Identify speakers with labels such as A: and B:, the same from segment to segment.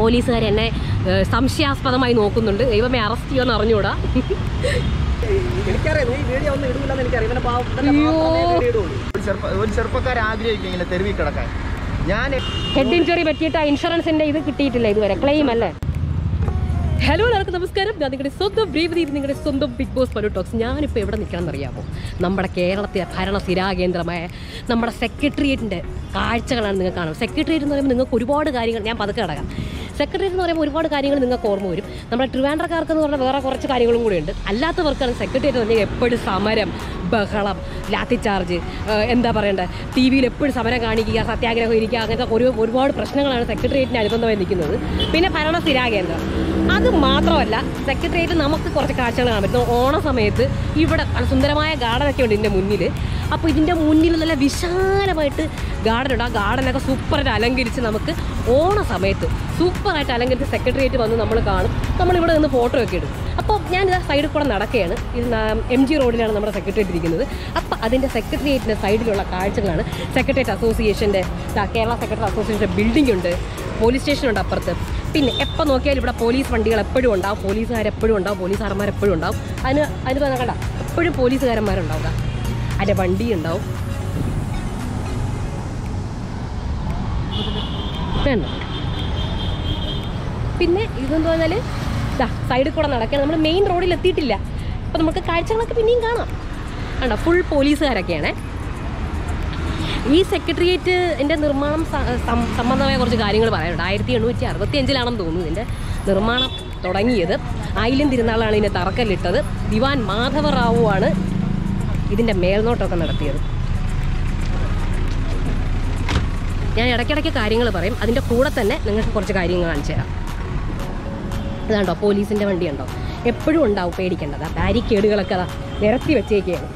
A: പോലീസുകാർ എന്നെ സംശയാസ്പദമായി നോക്കുന്നുണ്ട്. ദൈവമേ അറസ്റ്റ് ചെയ്യുമെന്ന് അറിഞ്ഞൂടാ.
B: ഒരു ചെറുപ്പക്കാരെ ആഗ്രഹിക്കും ഇങ്ങനെ തെരുവിൽ കിടക്കാൻ. ഞാൻ
A: ഹെഡ് ഇഞ്ചുറി പറ്റിയിട്ട് ഇൻഷുറൻസിന്റെ ഇത് കിട്ടിയിട്ടില്ല ഇതുവരെ, ക്ലെയിം അല്ലേ. ഹലോ എല്ലാവർക്കും നമസ്കാരം. ഞാൻ നിങ്ങളുടെ സ്വന്തം ബ്രീവ്ദീപ്, നിങ്ങളുടെ സ്വന്തം ബിഗ് ബോസ് പലു ടോക്സ്. ഞാനിപ്പോൾ എവിടെ നിൽക്കണമെന്ന് അറിയാമോ? നമ്മുടെ കേരളത്തിലെ ഭരണ സ്ഥിരാകേന്ദ്രമായ നമ്മുടെ സെക്രട്ടേറിയറ്റിൻ്റെ കാഴ്ചകളാണ് നിങ്ങൾ കാണുന്നത്. സെക്രട്ടേറിയറ്റ് എന്ന് പറയുമ്പോൾ നിങ്ങൾക്ക് ഒരുപാട് കാര്യങ്ങൾ, ഞാൻ പതുക്കെ കിടക്കാം. സെക്രട്ടേറിയറ്റ് എന്ന് പറയുമ്പോൾ ഒരുപാട് കാര്യങ്ങൾ നിങ്ങൾക്ക് ഓർമ്മ വരും. നമ്മുടെ ട്രിവാൻഡ്രക്കാർക്കെന്ന് പറഞ്ഞാൽ വേറെ കുറച്ച് കാര്യങ്ങളും കൂടി ഉണ്ട്. അല്ലാത്തവർക്കാണ് സെക്രട്ടേറിയറ്റ് എന്ന് പറഞ്ഞാൽ എപ്പോഴും സമരം, ബഹളം, ലാത്തി ചാർജ്, എന്താ പറയേണ്ടത്, ടി വിയിൽ എപ്പോഴും സമരം കാണിക്കുക, സത്യാഗ്രഹം ഇരിക്കുക, അങ്ങനത്തെ ഒരുപാട് പ്രശ്നങ്ങളാണ് സെക്രട്ടേറിയറ്റിന് അനുബന്ധമായി നിൽക്കുന്നത്. പിന്നെ ഭരണ സ്ഥിരാകേന്ദ്രം അത് മാത്രമല്ല, സെക്രട്ടേറിയറ്റ് നമുക്ക് കുറച്ച് കാഴ്ചകൾ കാണാൻ പറ്റും. ഓണ സമയത്ത് ഇവിടെ സുന്ദരമായ ഗാർഡനൊക്കെ ഉണ്ട് ഇതിൻ്റെ മുന്നിൽ. അപ്പോൾ ഇതിൻ്റെ മുന്നിൽ നല്ല വിശാലമായിട്ട് ഗാർഡനുണ്ട്. ആ ഗാർഡനൊക്കെ സൂപ്പറായിട്ട് അലങ്കരിച്ച് നമുക്ക് ഓണ സമയത്ത് സൂപ്പറായിട്ട് അലങ്കരിച്ച് സെക്രട്ടേറിയറ്റ് വന്ന് നമ്മൾ കാണും. നമ്മളിവിടെ നിന്ന് ഫോട്ടോ ഒക്കെ എടുക്കും. അപ്പോൾ ഞാനിത് സൈഡിൽ കൂടെ നടക്കുകയാണ്. ഇത് MG റോഡിലാണ് നമ്മുടെ സെക്രട്ടേറിയറ്റ് ഇരിക്കുന്നത്. അപ്പോൾ അതിൻ്റെ സെക്രട്ടേറിയറ്റിൻ്റെ സൈഡിലുള്ള കാഴ്ചകളാണ്. സെക്രട്ടേറിയറ്റ് അസോസിയേഷൻ്റെ, കേരള സെക്രട്ടറി അസോസിയേഷൻ്റെ ബിൽഡിംഗ് ഉണ്ട്, പോലീസ് സ്റ്റേഷനുണ്ട് അപ്പുറത്ത്. പിന്നെ എപ്പോൾ നോക്കിയാലും ഇവിടെ പോലീസ് വണ്ടികൾ എപ്പോഴും ഉണ്ടാവും, പോലീസുകാരെപ്പോഴും ഉണ്ടാവും, പോലീസുകാരന്മാരെപ്പോഴും ഉണ്ടാവും. അതിന് കണ്ട എപ്പോഴും പോലീസുകാരന്മാരുണ്ടാവുക, അതിൻ്റെ വണ്ടി ഉണ്ടാവും. പിന്നെ ഇതെന്ന് പറഞ്ഞാൽ സൈഡിൽ കൂടെ നടക്കുകയാണ്. നമ്മൾ മെയിൻ റോഡിൽ എത്തിയിട്ടില്ല. അപ്പോൾ നമുക്ക് കാഴ്ചകളൊക്കെ പിന്നെയും കാണാം. കണ്ടോ, ഫുൾ പോലീസുകാരൊക്കെയാണ്. ഈ സെക്രട്ടേറിയറ്റിൻ്റെ നിർമ്മാണം സംബന്ധമായ കുറച്ച് കാര്യങ്ങൾ പറയാനുണ്ട്. 1865 തോന്നുന്നു ഇതിൻ്റെ നിർമ്മാണം തുടങ്ങിയത്. ആയില്യം തിരുനാളാണ് ഇതിൻ്റെ തറക്കല്ലിട്ടത്. ദിവാൻ മാധവ റാവു ആണ് ഇതിൻ്റെ മേൽനോട്ടമൊക്കെ നടത്തിയത്. ഞാൻ ഇടയ്ക്കിടയ്ക്ക് കാര്യങ്ങൾ പറയും, അതിൻ്റെ കൂടെ തന്നെ നിങ്ങൾക്ക് കുറച്ച് കാര്യങ്ങൾ കാണിച്ചു തരാം. ഇതാണ്ടോ പോലീസിൻ്റെ വണ്ടി ഉണ്ടോ, എപ്പോഴും ഉണ്ടാവും, പേടിക്കേണ്ടത്. ആ ബാരിക്കേഡുകളൊക്കെ അതാ നിരത്തി വെച്ചേക്കുകയാണ്,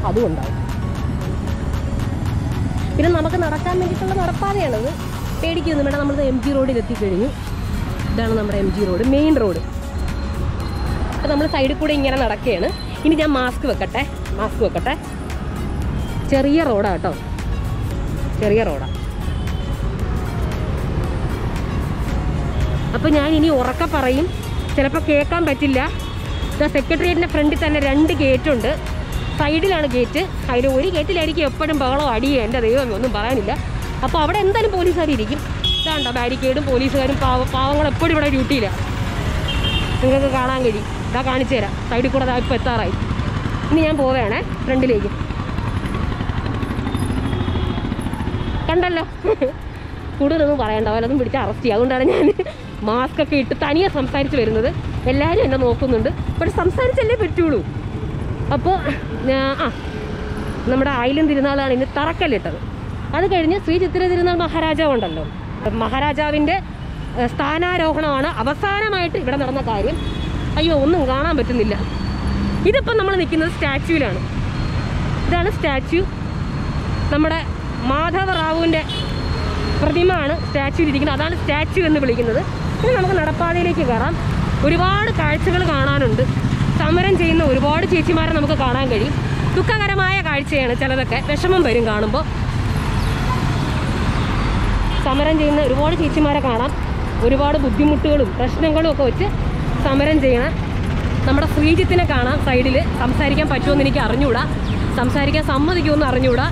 A: അതും ഉണ്ടാവും. പിന്നെ നമുക്ക് നടക്കാൻ വേണ്ടിയിട്ടുള്ള നടപ്പാതയാണത്, പേടിക്കൊന്നും വേണ്ട. നമ്മൾ MG റോഡിൽ എത്തിക്കഴിഞ്ഞു. ഇതാണ് നമ്മുടെ MG റോഡ്, മെയിൻ റോഡ്. അപ്പോൾ നമ്മൾ സൈഡിൽ കൂടെ ഇങ്ങനെ നടക്കുകയാണ്. ഇനി ഞാൻ മാസ്ക് വെക്കട്ടെ. ചെറിയ റോഡാണ് കേട്ടോ, ചെറിയ റോഡാണ്. അപ്പോൾ ഞാൻ ഇനി ഉറക്കെ പറയും, ചിലപ്പോൾ കേൾക്കാൻ പറ്റില്ല. സെക്രട്ടേറിയറ്റിൻ്റെ ഫ്രണ്ടിൽ തന്നെ 2 ഗേറ്റുണ്ട്. സൈഡിലാണ് ഗേറ്റ്. അതിൽ ഒരു ഗേറ്റിലായിരിക്കും എപ്പോഴും ബഹളം, അടിയോ, എൻ്റെ ദൈവം ഒന്നും പറയാനില്ല. അപ്പോൾ അവിടെ എന്തായാലും പോലീസുകാരിരിക്കും. ഇതാണ്ടോ ബാരിക്കേഡും പോലീസുകാരും, പാവങ്ങൾ എപ്പോഴും ഇവിടെ ഡ്യൂട്ടിയിലാണ്. നിങ്ങൾക്ക് കാണാൻ കഴിയും. ഇതാ കാണിച്ചു തരാം. സൈഡിൽ കൂടെ ഇപ്പോൾ എത്താറായി. ഇനി ഞാൻ പോവുകയാണേ ഫ്രണ്ടിലേക്ക്. കണ്ടല്ലോ, കൂടുതലൊന്നും പറയണ്ട, വല്ലതും പിടിച്ച് അറസ്റ്റ് ചെയ്യുക. അതുകൊണ്ടാണ് ഞാൻ മാസ്ക് ഒക്കെ ഇട്ട് തനിയെ സംസാരിച്ച് വരുന്നത്. എല്ലാവരും എന്നെ നോക്കുന്നുണ്ട്, പക്ഷെ സംസാരിച്ചല്ലേ പറ്റുള്ളൂ. അപ്പോൾ നമ്മുടെ ആയില്യം തിരുനാളാണ് ഇന്ന് തറക്കല്ലിട്ടത്. അത് കഴിഞ്ഞ് ശ്രീ ചിത്തിര തിരുനാൾ മഹാരാജാവ് ഉണ്ടല്ലോ, മഹാരാജാവിൻ്റെ സ്ഥാനാരോഹണമാണ് അവസാനമായിട്ട് ഇവിടെ നടന്ന കാര്യം. അയ്യോ, ഒന്നും കാണാൻ പറ്റുന്നില്ല. ഇതിപ്പം നമ്മൾ നിൽക്കുന്നത് സ്റ്റാച്യൂവിലാണ്. ഇതാണ് സ്റ്റാച്യു. നമ്മുടെ മാധവ റാവുവിൻ്റെ പ്രതിമയാണ് സ്റ്റാച്യൂവിലിരിക്കുന്നത്. അതാണ് സ്റ്റാച്യു എന്ന് വിളിക്കുന്നത്. ഇനി നമുക്ക് നടപ്പാതയിലേക്ക് കയറാം. ഒരുപാട് കാഴ്ചകൾ കാണാനുണ്ട്. സമരം ചെയ്യുന്ന ഒരുപാട് ചേച്ചിമാരെ നമുക്ക് കാണാൻ കഴിയും. ദുഃഖകരമായ കാഴ്ചയാണ് ചിലതൊക്കെ, വിഷമം വരും കാണുമ്പോൾ. സമരം ചെയ്യുന്ന ഒരുപാട് ചേച്ചിമാരെ കാണാം. ഒരുപാട് ബുദ്ധിമുട്ടുകളും പ്രശ്നങ്ങളും ഒക്കെ വെച്ച് സമരം ചെയ്യണം. നമ്മുടെ ശ്രീജിത്തിനെ കാണാം സൈഡിൽ. സംസാരിക്കാൻ പറ്റുമെന്ന് എനിക്ക് അറിഞ്ഞുകൂടാ, സംസാരിക്കാൻ സമ്മതിക്കുമെന്ന് അറിഞ്ഞുകൂടാ.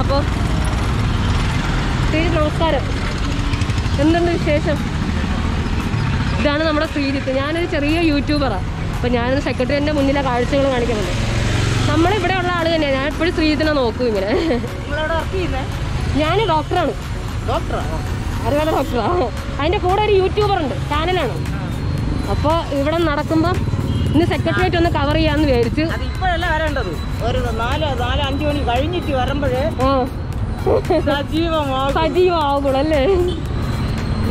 A: അപ്പോൾ ശ്രീജിത്ത് നമസ്കാരം, എന്തുണ്ട് വിശേഷം? ഇതാണ് നമ്മുടെ ശ്രീജിത്ത്. ഞാനൊരു ചെറിയ യൂട്യൂബറാണ്. അപ്പോൾ ഞാനൊരു സെക്രട്ടറിൻ്റെ മുന്നിലെ കാഴ്ചകൾ കാണിക്കുന്നുണ്ട്. നമ്മളിവിടെ ഉള്ള ആൾ തന്നെയാണ്. ഞാൻ എപ്പോഴും ശ്രീജിത്തിനെ നോക്കും ഇങ്ങനെ. ഞാൻ ഡോക്ടറാണ്. അറിയാതെ ഡോക്ടറാണ്. അതിൻ്റെ കൂടെ ഒരു യൂട്യൂബറുണ്ട്, ചാനലാണ്. അപ്പോൾ ഇവിടെ നടക്കുമ്പോൾ ഇന്ന് സെക്രട്ടേറിയറ്റ് ഒന്ന് കവർ ചെയ്യാമെന്ന് വിചാരിച്ചു.
B: ഇപ്പോഴല്ല വരേണ്ടത്, ഒരു 4-5 മണി കഴിഞ്ഞിട്ട് വരുമ്പോഴേ
A: സജീവമാകുള്ളൂ അല്ലേ?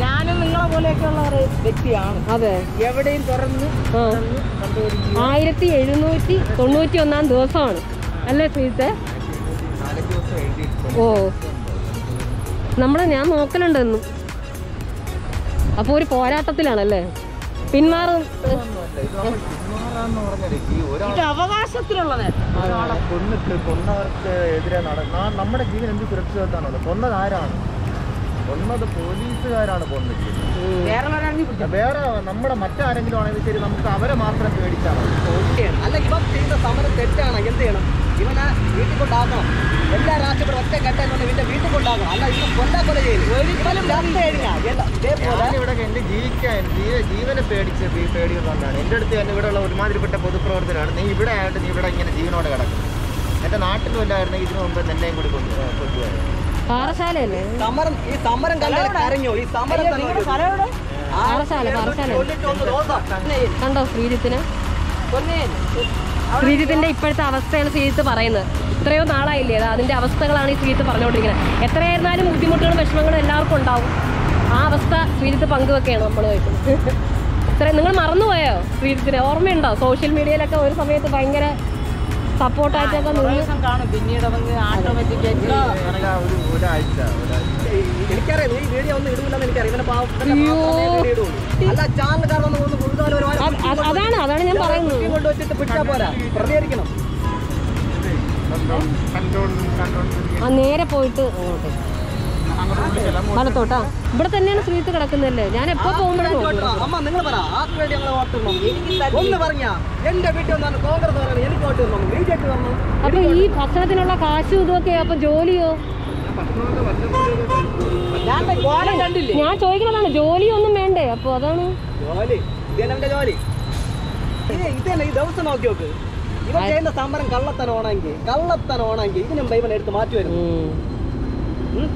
B: ഞാനും നിങ്ങളെ പോലെയൊക്കെയുള്ള ഒരു വ്യക്തിയാണ്.
A: അതെ,
B: എവിടെയും തുറന്ന്
A: 1791 ദിവസമാണ് അല്ലേ ശ്രീത്തെ? ഓ, ഞാൻ നോക്കലുണ്ടെന്നും. അപ്പോൾ ഒരു പോരാട്ടത്തിലാണല്ലേ? പിന്മാറും.
B: അവകാശത്തിലുള്ള കൊന്നവർക്ക് എതിരെ നമ്മുടെ ജീവൻ എന്ത് സുരക്ഷിതത്വമാണുള്ളത്? കൊന്നത് ആരാണ്? ഒന്നത് പോലീസുകാരാണ് കൊന്നിരിക്കുന്നത്. വേറെ നമ്മുടെ മറ്റാരെങ്കിലും ആണെങ്കിൽ ശരി, നമുക്ക് അവരെ മാത്രം പേടിച്ചാൽ മതി.
C: അല്ല, ഇവൻ ചെയ്യുന്ന സമരം തെറ്റാണ്. എന്ത് ചെയ്യണം? ഇവനെ വീട്ടിൽ കൊണ്ടാക്കണം. എല്ലാ രാഷ്ട്രീയ ഒറ്റ കെട്ടെന്ന് ഇവന്റെ വീട്ടിൽ കൊണ്ടാക്കണം. അല്ല, ഇവൻ കൊല്ല
B: ഞാനിവിടെ എന്റെ ജീവനെ പേടിയുള്ളതാണ്. എൻ്റെ അടുത്ത് തന്നെ ഇവിടെയുള്ള ഒരുമാതിരിപ്പെട്ട പൊതുപ്രവർത്തനമാണ്. നീ ഇവിടെ ആയിട്ട് നീ ഇവിടെ ഇങ്ങനെ ജീവനോടെ കിടക്കും. എൻ്റെ നാട്ടിലും അല്ലായിരുന്നു ഇതിനു മുമ്പ് എന്നെയും കൂടി കൊണ്ടുപോയത്.
A: പാറശാലയല്ലേ
C: സമരം? ഈ സമരം കരഞ്ഞോ? ഈ സമരം
A: കണ്ടോ ശ്രീജിത്തിനെ? ശ്രീജിത്തിന്റെ ഇപ്പോഴത്തെ അവസ്ഥയാണ് ശ്രീജിത്ത് പറയുന്നത്. എത്രയോ നാളായില്ലേ അത്, അതിന്റെ അവസ്ഥകളാണ് ഈ ശ്രീജിത്ത് പറഞ്ഞുകൊണ്ടിരിക്കുന്നത്. എത്രയായിരുന്നാലും ബുദ്ധിമുട്ടുകളും വിഷമങ്ങളും എല്ലാവർക്കും ഉണ്ടാവും. ആ അവസ്ഥ ശ്രീജിത്ത് പങ്കുവെക്കുകയാണ് നമ്മളുമായിട്ട്. നിങ്ങൾ മറന്നുപോയോ ശ്രീജിത്തിനെ? ഓർമ്മയുണ്ടോ? സോഷ്യൽ മീഡിയയിലൊക്കെ ഒരു സമയത്ത് ഭയങ്കര സപ്പോർട്ടായിട്ടൊക്കെ
C: കാണും. പിന്നീട് എനിക്കറിയാം ഈ വീഡിയോ ഒന്നും ഇടുന്നില്ലെന്ന് എനിക്കറിയാം.
A: അതാണ് ഞാൻ പറയുന്നത്.
C: കൊണ്ടുവച്ചിട്ട് പിടിച്ചാൽ പോരാ, പ്രതികരിക്കണം.
A: നേരെ പോയിട്ട് വലത്തോട്ടാ. ഇവിടെ തന്നെയാണ് ശ്രീജിത്ത് കിടക്കുന്നല്ലേ? ഞാൻ എപ്പോ പോകുമ്പോഴും
C: അമ്മ നിങ്ങൾ പറ, ആർക്ക് വേണ്ടി ഞങ്ങൾ വോട്ട് ഇടണം ഒന്ന് പറഞ്ഞാ? എന്റെ വീട്ടിൽ വന്നാണ് കോൺഗ്രസ് പറഞ്ഞു എനിക്ക് വോട്ട് ഇടണം, ബിജെപി വന്നു.
A: അപ്പൊ ഈ ഭക്ഷണത്തിനുള്ള കാശും ഇതൊക്കെ അപ്പൊ ജോലിയോ?
C: കണ്ടില്ലേ?
A: ഞാൻ ചോദിക്കുന്നതാണ്, ജോലിയൊന്നും വേണ്ടേ? അപ്പൊ അതാണ്
C: ജോലി. ഇതെന്റെ ജോലി. ഇത് തന്നെ ഈ ദിവസം നോക്കി നോക്ക്. ഇവൻ ചെയ്യുന്ന സമരം കള്ളത്തനോണെങ്കിൽ ഇതിന് മുമ്പ് ഇവൻ എടുത്ത് മാറ്റി വരുന്നു.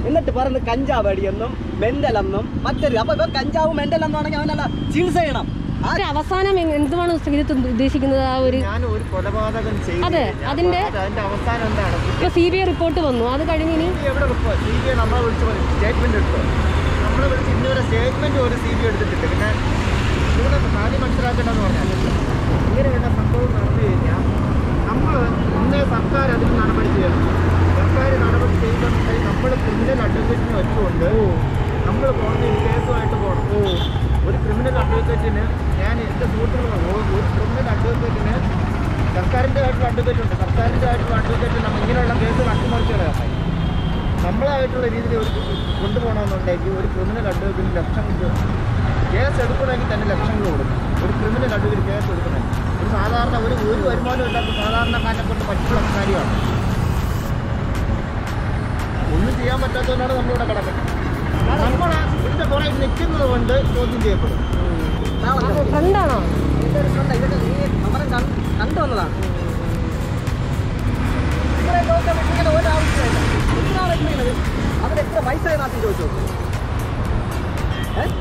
C: എന്നിട്ട് പറയുന്നത് കഞ്ചാവ് അടിയെന്നും മെന്റലെന്നും മറ്റൊരു. അപ്പൊ ഇപ്പൊ കഞ്ചാവ് മെന്റലെന്നാണെങ്കിൽ അവനല്ല ചികിത്സ ചെയ്യണം.
A: അവസാനം എന്തുമാണ് ശ്രീജിത്ത് ഉദ്ദേശിക്കുന്നത്? ആ ഒരു
B: കൊലപാതകം ചെയ്തു.
A: അതെ, അതിന്റെ
B: അവസാനം എന്താണ്?
A: ഇപ്പൊ CBI റിപ്പോർട്ട് വന്നു. അത് കഴിഞ്ഞ് ഇനി
B: CBI നമ്മളെ വിളിച്ച് സ്റ്റേറ്റ്മെന്റ് എടുത്തു. നമ്മളെ വിളിച്ച് ഇന്നുവരെ സ്റ്റേറ്റ്മെന്റ് ഒരു CBI എടുത്തിട്ടില്ല. പിന്നെ ഇവിടെ കാര്യം മനസ്സിലാക്കേണ്ടതെന്ന് പറഞ്ഞാൽ ഇങ്ങനെയുള്ള സംഭവം നടന്നു കഴിഞ്ഞാൽ നമ്മൾ ഇന്നേ സർക്കാർ അതിന് നടപടി ചെയ്യണം. സർക്കാർ നടപടി ചെയ്യുന്നുണ്ടെങ്കിൽ നമ്മൾ ക്രിമിനൽ അഡ്വക്കേറ്റിനെ വെച്ചുകൊണ്ട് നമ്മൾ കോടതിയിൽ കേസുമായിട്ട് പോകണം. ഒരു ക്രിമിനൽ അഡ്വക്കേറ്റിന് ഞാൻ എൻ്റെ സുഹൃത്തുക്കൾ ഒരു ക്രിമിനൽ അഡ്വക്കേറ്റിന് സർക്കാരിൻ്റെ ആയിട്ടുള്ള അഡ്വക്കേറ്റ് ഉണ്ട്. സർക്കാരിൻ്റെ ആയിട്ടുള്ള അഡ്വക്കേറ്റ് നമ്മൾ ഇങ്ങനെയുള്ള കേസുകൾ അട്ടിമറിച്ച് കളയാം. നമ്മളായിട്ടുള്ള രീതിയിൽ ഒരു കൊണ്ടുപോകണമെന്നുണ്ടെങ്കിൽ ഒരു ക്രിമിനൽ അഡ്വക്കേറ്റിന് ലക്ഷങ്ങൾ കേസ് എടുക്കണമെങ്കിൽ തന്നെ ലക്ഷങ്ങൾ കൊടുക്കും. ഒരു ക്രിമിനൽ അഡ്വക്കേറ്റ് കേസ് എടുക്കണമെങ്കിൽ ഒരു സാധാരണ ഒരു വരുമാനം ഇല്ലാത്ത സാധാരണക്കാരനെ കൊണ്ട് പറ്റുള്ള കാര്യമാണ്. ഒന്നും ചെയ്യാൻ പറ്റാത്തതുകൊണ്ടാണ് നമ്മളിവിടെ കിടക്കുന്നത്. നമ്മൾ ഇതിന്റെ പുറകെ നിൽക്കുന്നത് കൊണ്ട് ചോദ്യം ചെയ്യപ്പെടും.
A: ഫ്രണ്ടാണോ?
C: കണ്ടു വന്നതാണ്. അതിലെത്ര വയസ്സായ നാട്ടിൽ ചോദിച്ചു.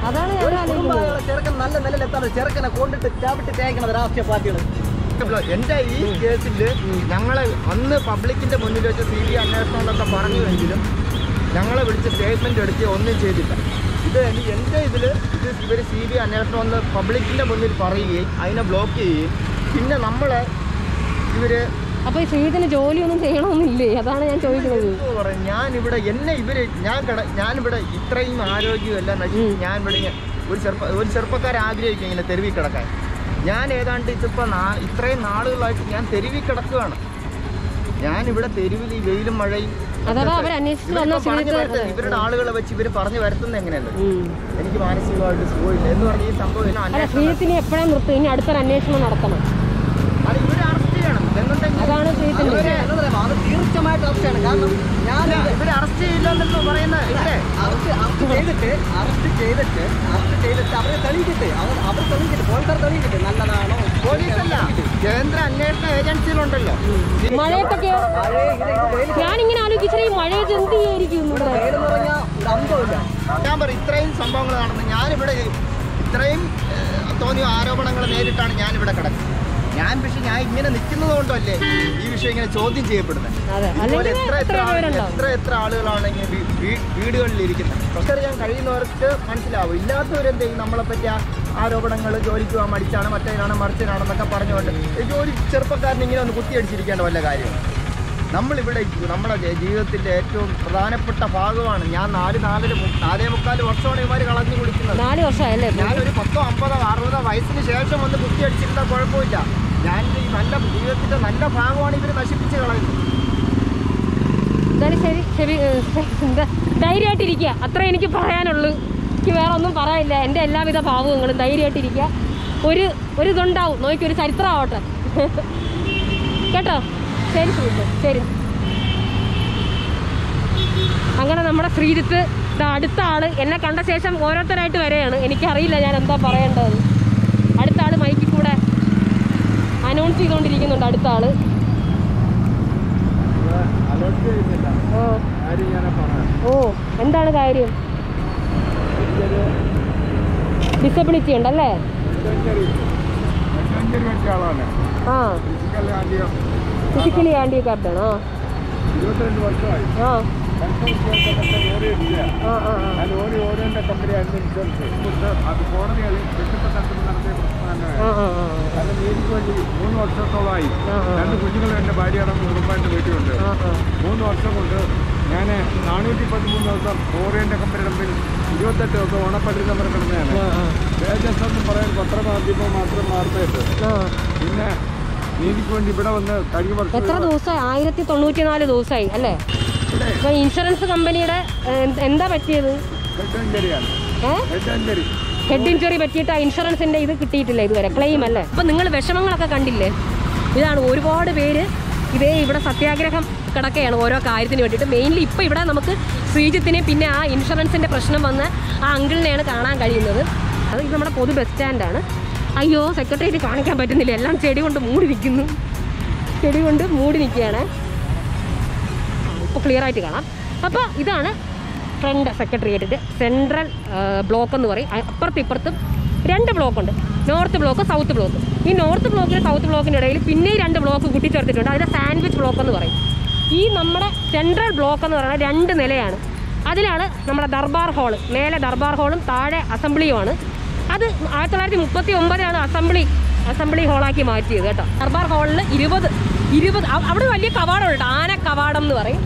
A: അതാണ്
C: ചെറുക്കൻ നല്ല നിലയിലെത്താതെ ചെറുക്കനെ കൊണ്ടിട്ട് ചവിട്ടി തേക്കുന്നത് രാഷ്ട്രീയ പാർട്ടികൾ.
B: എൻ്റെ ഈ കേസിൽ ഞങ്ങളെ അന്ന് പബ്ലിക്കിന്റെ മുന്നിൽ വെച്ച് CBI അന്വേഷണം എന്നൊക്കെ പറഞ്ഞുവെങ്കിലും ഞങ്ങളെ വിളിച്ച് സ്റ്റേറ്റ്മെന്റ് എടുത്ത് ഒന്നും ചെയ്തില്ല. ഇത് എൻ്റെ ഇതിൽ ഇവർ CBI അന്വേഷണം എന്ന് പബ്ലിക്കിന്റെ മുന്നിൽ പറയുകയും അതിനെ ബ്ലോക്ക് ചെയ്യുകയും പിന്നെ നമ്മളെ ഇവര്
A: അപ്പൊ ഈ ശ്രീജിത്തിന് ജോലിയൊന്നും ചെയ്യണമെന്നില്ലേ? അതാണ് ഞാൻ ചോദിക്കുന്നത്.
B: ഞാനിവിടെ ഞാനിവിടെ ഇത്രയും ആരോഗ്യമെല്ലാം നശിച്ച് ഞാനിവിടെ ഒരു ചെറുപ്പക്കാരെ ആഗ്രഹിക്കും ഇങ്ങനെ തെരുവിൽ കിടക്കാൻ. ഞാൻ ഏതാണ്ട് ഇതിപ്പോൾ ഇത്രയും നാളുകളായിട്ട് ഞാൻ തെരുവിൽ കിടക്കുകയാണ്. ഞാനിവിടെ തെരുവിൽ ഈ വെയിലും മഴയും ഇവരുടെ ആളുകളെ വെച്ച് ഇവർ പറഞ്ഞു വരുത്തുന്നത് എങ്ങനെയല്ലേ? എനിക്ക് മാനസികമായിട്ട് സുഖമില്ല എന്ന് പറഞ്ഞ ഈ സംഭവം
A: ശ്രീജിത്തിനെ എപ്പോഴാണ് നിർത്തുക? ഇനി അടുത്തൊരു അന്വേഷണം നടത്തണം.
B: അത് ഇവരെ അറസ്റ്റ് ചെയ്യണം.
A: അതാണ് ശ്രീജിത്തിന്റെ
C: അത് തീർച്ചയായിട്ടും അറസ്റ്റാണ്. കാരണം ഞാൻ
B: ഇവരെ അറസ്റ്റ് ചെയ്യില്ലെന്നല്ലോ പറയുന്നത്.
C: അറസ്റ്റ് ചെയ്തിട്ട് അവരെ തെളിയിക്കട്ടെ. അവർ തെളിയിക്കട്ടെ. പോലീസുകാർ തെളിയിക്കട്ടെ. നല്ലതാണോ?
B: പോലീസല്ല, കേന്ദ്ര അന്വേഷണ ഏജൻസികളുണ്ടല്ലോ.
A: മഴയത്തൊക്കെ ഞാനിങ്ങനെ ആലോചിച്ചേ ഈ മഴയത്ത് എന്ത് ചെയ്യായിരിക്കും?
B: ഞാൻ പറയും ഇത്രയും സംഭവങ്ങൾ നടന്ന് ഞാനിവിടെ ഇത്രയും തോന്നിയ ആരോപണങ്ങൾ നേരിട്ടാണ് ഞാനിവിടെ കിടക്കുന്നത്. പക്ഷെ ഞാൻ ഇങ്ങനെ നിൽക്കുന്നത് കൊണ്ടല്ലേ ഈ വിഷയം ഇങ്ങനെ ചോദ്യം ചെയ്യപ്പെടുന്നത്. ഇതുപോലെ എത്ര ആളുകളാണ് ഇങ്ങനെ വീടുകളിൽ ഇരിക്കുന്നത്. പക്ഷേ ഞാൻ കഴിയുന്നവർക്ക് മനസ്സിലാവും. ഇല്ലാത്തവരെന്ത് ചെയ്യും? നമ്മളെപ്പറ്റി ആരോപണങ്ങൾ ജോലിക്ക് പോകാൻ മടിച്ചാണ്, മറ്റേനാണ് മറിച്ചനാണെന്നൊക്കെ പറഞ്ഞുകൊണ്ട് ജോലി ചെറുപ്പക്കാരൻ ഇങ്ങനെ ഒന്ന് കുത്തിയടിച്ചിരിക്കേണ്ട വല്ല കാര്യമാണ്. നമ്മളിവിടെ നമ്മുടെ ജീവിതത്തിൻ്റെ ഏറ്റവും പ്രധാനപ്പെട്ട ഭാഗമാണ്. ഞാൻ 4.25 വർഷമാണ് ഇവർ കളഞ്ഞു കുടിക്കുന്നത്.
A: 4 വർഷമായല്ലേ?
B: ഞാനൊരു 10, 50, 60 വയസ്സിന് ശേഷം ഒന്ന് കുത്തിയടിച്ചിരുന്ന കുഴപ്പമില്ല. ഞാൻ ഈ നല്ല ജീവിതത്തിൻ്റെ നല്ല ഭാഗമാണ് ഇവർ നശിപ്പിച്ച് കളയുന്നത്.
A: എന്തായാലും ശരി ശരി എന്താ ധൈര്യമായിട്ടിരിക്കുക, അത്രേ എനിക്ക് പറയാനുള്ളൂ. എനിക്ക് വേറെ ഒന്നും പറയാനില്ല. എൻ്റെ എല്ലാവിധ ഭാവങ്ങളും ധൈര്യമായിട്ടിരിക്കുക. ഒരു ഇതുണ്ടാവും, നോക്കി ഒരു ചരിത്രമാവട്ടെ കേട്ടോ. ശരി ശരി. അങ്ങനെ നമ്മുടെ ശ്രീജിത്ത് അടുത്ത ആള് എന്നെ കണ്ട ശേഷം ഓരോരുത്തരായിട്ട് വരെയാണ്. എനിക്കറിയില്ല ഞാൻ എന്താ പറയേണ്ടത്. അടുത്ത ആള് മൈക്കിൽ കൂടെ അനൗൺസ് ചെയ്തുകൊണ്ടിരിക്കുന്നുണ്ട്. അടുത്ത ആള് ഓ എന്താണ് കാര്യം? ഡിസബിലിറ്റി ഉണ്ടല്ലേ? ആ ഫിസിക്കലി ഹാൻഡികാപ്ഡ് ആണോ?
B: 22 വർഷമായി. കമ്പനി ഇൻഷുറൻസ് അത് കോടതികൾ നടത്തിയ പ്രശ്നം. കാരണം എനിക്ക് വേണ്ടി 3 വർഷത്തോളമായി 2 കുഞ്ഞുങ്ങളും എൻ്റെ ഭാര്യയാണെന്ന് ഉറപ്പായിട്ട് വീട്ടിലുണ്ട്. 3 വർഷം കൊണ്ട് ഞാൻ 413 ദിവസം ഓറിയൻ്റെ കമ്പനിയുടെ മുമ്പിൽ 28 ദിവസം ഓണപ്പള്ളി സമരം കിടന്നതാണ്. തേജസ് എന്ന് പറയാൻ പത്രമാധ്യമം മാത്രം വാർത്തയിട്ട്. പിന്നെ നീതിക്ക് വേണ്ടി ഇവിടെ വന്ന് കഴിഞ്ഞ വർഷം
A: എത്ര ദിവസമായി? 1094 ദിവസമായി അല്ലേ? ഇപ്പൊ ഇൻഷുറൻസ് കമ്പനിയുടെ എന്താ പറ്റിയത്? ഹെഡ് ഇഞ്ചുറി പറ്റിയിട്ട് ആ ഇൻഷുറൻസിന്റെ ഇത് കിട്ടിയിട്ടില്ല ഇതുവരെ, ക്ലെയിം അല്ലേ? അപ്പൊ നിങ്ങൾ വിഷമങ്ങളൊക്കെ കണ്ടില്ലേ? ഇതാണ് ഒരുപാട് പേര് ഇതേ ഇവിടെ സത്യാഗ്രഹം കിടക്കുകയാണ് ഓരോ കാര്യത്തിന് വേണ്ടിയിട്ട്. മെയിൻലി ഇപ്പം ഇവിടെ നമുക്ക് ശ്രീജിത്തിനെ പിന്നെ ആ ഇൻഷുറൻസിൻ്റെ പ്രശ്നം വന്ന് ആ അങ്കിളിനെയാണ് കാണാൻ കഴിയുന്നത്. അത് ഇത് നമ്മുടെ പൊതു ബസ് സ്റ്റാൻഡാണ്. അയ്യോ സെക്രട്ടേറിയറ്റ് കാണിക്കാൻ പറ്റുന്നില്ല, എല്ലാം ചെടി കൊണ്ട് മൂടി നിൽക്കുന്നു. ചെടി കൊണ്ട് മൂടി നിൽക്കുകയാണ്. ഇപ്പോൾ ക്ലിയർ ആയിട്ട് കാണാം. അപ്പോൾ ഇതാണ് ഫ്രണ്ട് സെക്രട്ടേറിയറ്റിൻ്റെ സെൻട്രൽ ബ്ലോക്ക് എന്ന് പറയും. അപ്പുറത്തും ഇപ്പുറത്തും 2 ബ്ലോക്കുണ്ട്, നോർത്ത് ബ്ലോക്ക് സൗത്ത് ബ്ലോക്ക്. ഈ നോർത്ത് ബ്ലോക്കിന് സൗത്ത് ബ്ലോക്കിൻ്റെ ഇടയിൽ പിന്നെ 2 ബ്ലോക്ക് കൂട്ടിച്ചേർത്തിട്ടുണ്ട്. അതിൻ്റെ സാൻഡ്വിച്ച് ബ്ലോക്ക് എന്ന് പറയും. ഈ നമ്മുടെ സെൻട്രൽ ബ്ലോക്ക് എന്ന് പറയുന്നത് 2 നിലയാണ്. അതിലാണ് നമ്മുടെ ദർബാർ ഹാള്, മേലെ ദർബാർ ഹാളും താഴെ അസംബ്ലിയുമാണ്. അത് 1939 അസംബ്ലി ഹാളാക്കി മാറ്റിയത് കേട്ടോ. ദർബാർ ഹാളിൽ 20 അവിടെ വലിയ കവാടമുണ്ട്, ആന കവാടം എന്ന് പറയും.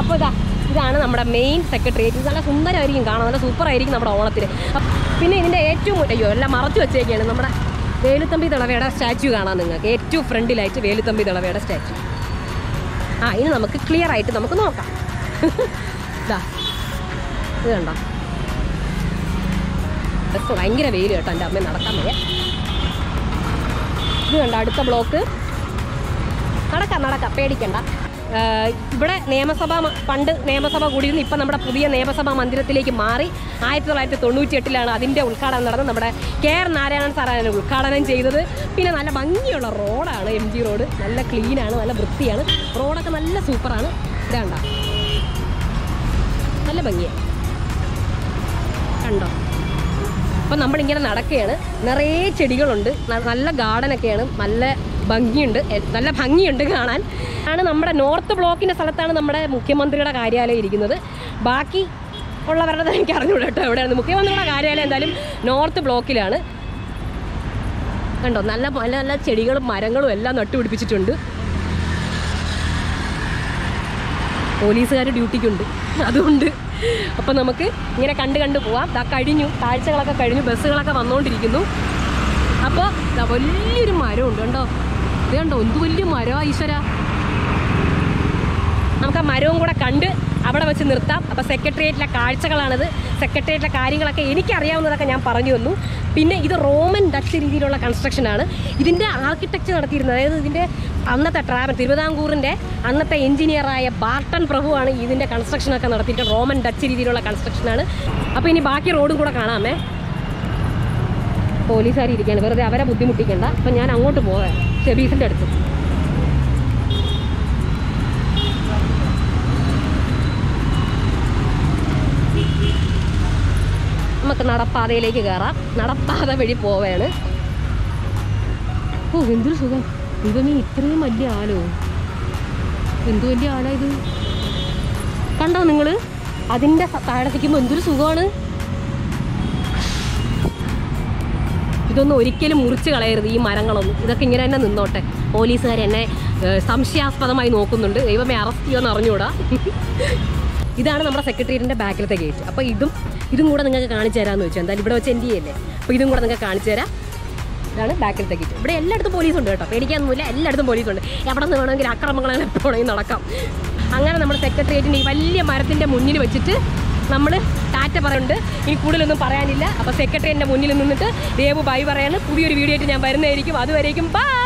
A: അപ്പോൾ ഇതാണ് നമ്മുടെ മെയിൻ സെക്രട്ടേറിയറ്റ്. നല്ല സുന്ദരമായിരിക്കും കാണാൻ, നല്ല സൂപ്പറായിരിക്കും നമ്മുടെ ഓണത്തിന്. പിന്നെ ഇതിൻ്റെ ഏറ്റവും എല്ലാം മറച്ചു വെച്ചേക്കാണ് നമ്മുടെ വേലുത്തമ്പി ദളവയുടെ സ്റ്റാച്യു കാണാൻ നിങ്ങൾക്ക്. ഏറ്റവും ഫ്രണ്ടിലായിട്ട് വേലുത്തമ്പി ദളവയുടെ സ്റ്റാച്യു. ഇനി നമുക്ക് ക്ലിയർ ആയിട്ട് നമുക്ക് നോക്കാം. ഇതാ ഇത് കണ്ടോ, ബസ് ഭയങ്കര വെയിൽ കേട്ടോ, എൻ്റെ അമ്മ നടക്കാൻ വയ്യ. ഇത് കണ്ടോ അടുത്ത ബ്ലോക്ക്. നടക്കാം പേടിക്കണ്ട. ഇവിടെ പണ്ട് നിയമസഭ കൂടിയിരുന്നു. ഇപ്പം നമ്മുടെ പുതിയ നിയമസഭാ മന്ദിരത്തിലേക്ക് മാറി. 1998 അതിൻ്റെ ഉദ്ഘാടനം നടന്നത്. നമ്മുടെ KR നാരായണൻ സാറാണ് ഉദ്ഘാടനം ചെയ്തത്. പിന്നെ നല്ല ഭംഗിയുള്ള റോഡാണ് MG റോഡ്. നല്ല ക്ലീനാണ്, നല്ല വൃത്തിയാണ്, റോഡൊക്കെ നല്ല സൂപ്പറാണ്. ഇതാണ്ട നല്ല ഭംഗിയാണ് കണ്ടോ. അപ്പം നമ്മളിങ്ങനെ നടക്കുകയാണ്. നിറയെ ചെടികളുണ്ട്, നല്ല ഗാർഡനൊക്കെയാണ്, നല്ല ഭംഗിയുണ്ട് കാണാൻ. നമ്മുടെ നോർത്ത് ബ്ലോക്കിൻ്റെ സ്ഥലത്താണ് നമ്മുടെ മുഖ്യമന്ത്രിയുടെ കാര്യാലയം ഇരിക്കുന്നത്. ബാക്കി ഉള്ളവരുടെ എനിക്ക് അറിഞ്ഞൂടെ കേട്ടോ എവിടെയാണ്. മുഖ്യമന്ത്രിയുടെ കാര്യാലയം എന്തായാലും നോർത്ത് ബ്ലോക്കിലാണ്. കണ്ടോ നല്ല നല്ല ചെടികളും മരങ്ങളും എല്ലാം നട്ടുപിടിപ്പിച്ചിട്ടുണ്ട്. പോലീസുകാർ ഡ്യൂട്ടിക്കുണ്ട്, അതുകൊണ്ട് അപ്പം നമുക്ക് ഇങ്ങനെ കണ്ട് പോവാം. കാഴ്ചകളൊക്കെ കഴിഞ്ഞു, ബസ്സുകളൊക്കെ വന്നുകൊണ്ടിരിക്കുന്നു. അപ്പോൾ വലിയൊരു മരമുണ്ട് കണ്ടോ. ഇത് കണ്ടോ എന്ത് വലിയ മരമാണ് ഈശ്വര. നമുക്ക് ആ മരവും കൂടെ കണ്ട് അവിടെ വെച്ച് നിർത്താം. അപ്പോൾ സെക്രട്ടേറിയറ്റിലെ കാഴ്ചകളാണിത്. സെക്രട്ടേറിയറ്റിലെ കാര്യങ്ങളൊക്കെ എനിക്കറിയാവുന്നതൊക്കെ ഞാൻ പറഞ്ഞു തന്നു. പിന്നെ ഇത് റോമൻ ഡച്ച് രീതിയിലുള്ള കൺസ്ട്രക്ഷനാണ്. ഇതിൻ്റെ ആർക്കിടെക്ചർ നടത്തിയിരുന്നത്, അതായത് ഇതിൻ്റെ അന്നത്തെ തിരുവിതാംകൂറിൻ്റെ അന്നത്തെ എഞ്ചിനീയറായ ബാർട്ടൺ പ്രഭുവാണ് ഇതിൻ്റെ കൺസ്ട്രക്ഷനൊക്കെ നടത്തിയിരിക്കുന്നത്. റോമൻ ഡച്ച് രീതിയിലുള്ള കൺസ്ട്രക്ഷനാണ്. അപ്പോൾ ഇനി ബാക്കി റോഡും കൂടെ കാണാമേ. പോലീസുകാർ ഇരിക്കുകയാണ്, വെറുതെ അവരെ ബുദ്ധിമുട്ടിക്കണ്ട. അപ്പം ഞാൻ അങ്ങോട്ട് പോകാം, ഷെബീസിൻ്റെ അടുത്ത്. നമുക്ക് നടപ്പാതയിലേക്ക് കയറാം. നടപ്പാത വഴി പോവുകയാണ്. എന്തൊരു സുഖം. ഇവന് ഇത്രയും വലിയ ആലോ, എന്ത് വലിയ ആലാ ഇത്. കണ്ടോ നിങ്ങൾ, അതിൻ്റെ താഴെ നിൽക്കുമ്പോൾ എന്തൊരു സുഖമാണ്. ഇതൊന്നും ഒരിക്കലും മുറിച്ച് കളയരുത്, ഈ മരങ്ങളൊന്നും. ഇതൊക്കെ ഇങ്ങനെ തന്നെ നിന്നോട്ടെ. പോലീസുകാർ എന്നെ സംശയാസ്പദമായി നോക്കുന്നുണ്ട്. ദൈവമേ അറസ്റ്റ് ചെയ്യുമെന്ന് അറിഞ്ഞുകൂടാ. ഇതാണ് നമ്മുടെ സെക്രട്ടേറിയറ്റിൻ്റെ ബാക്കിലത്തെ ഗേറ്റ്. അപ്പോൾ ഇതും കൂടെ നിങ്ങൾക്ക് കാണിച്ചു തരാമെന്ന് വെച്ചാൽ, എന്തായാലും ഇവിടെ വെച്ച് എൻ്റെ ചെയ്യല്ലേ. അപ്പോൾ ഇതും കൂടെ നിങ്ങൾക്ക് കാണിച്ചു തരാം. ഇതാണ് ബാക്കിലത്തെ ഗേറ്റ്. ഇവിടെ എല്ലായിടത്തും പോലീസുണ്ട് കേട്ടോ, പേടിക്കാനൊന്നുമില്ല, എല്ലായിടത്തും പോലീസുണ്ട്. എവിടെ നിന്ന് വേണമെങ്കിൽ അക്രമങ്ങൾ എപ്പോഴെങ്കിലും നടക്കാം. അങ്ങനെ നമ്മുടെ സെക്രട്ടേറിയറ്റിൻ്റെ ഈ വലിയ മരത്തിൻ്റെ മുന്നിൽ വെച്ചിട്ട് നമ്മൾ ടാറ്റ പറയുന്നുണ്ട്. ഇനി കൂടുതലൊന്നും പറയാനില്ല. അപ്പോൾ സെക്രട്ടേറിയറ്റിൻ്റെ മുന്നിൽ നിന്നിട്ട് ദേവു ബൈ പറയാണ്. പുതിയൊരു വീഡിയോ ആയിട്ട് ഞാൻ വരുന്നതായിരിക്കും. അതുവരേക്കും ബൈ.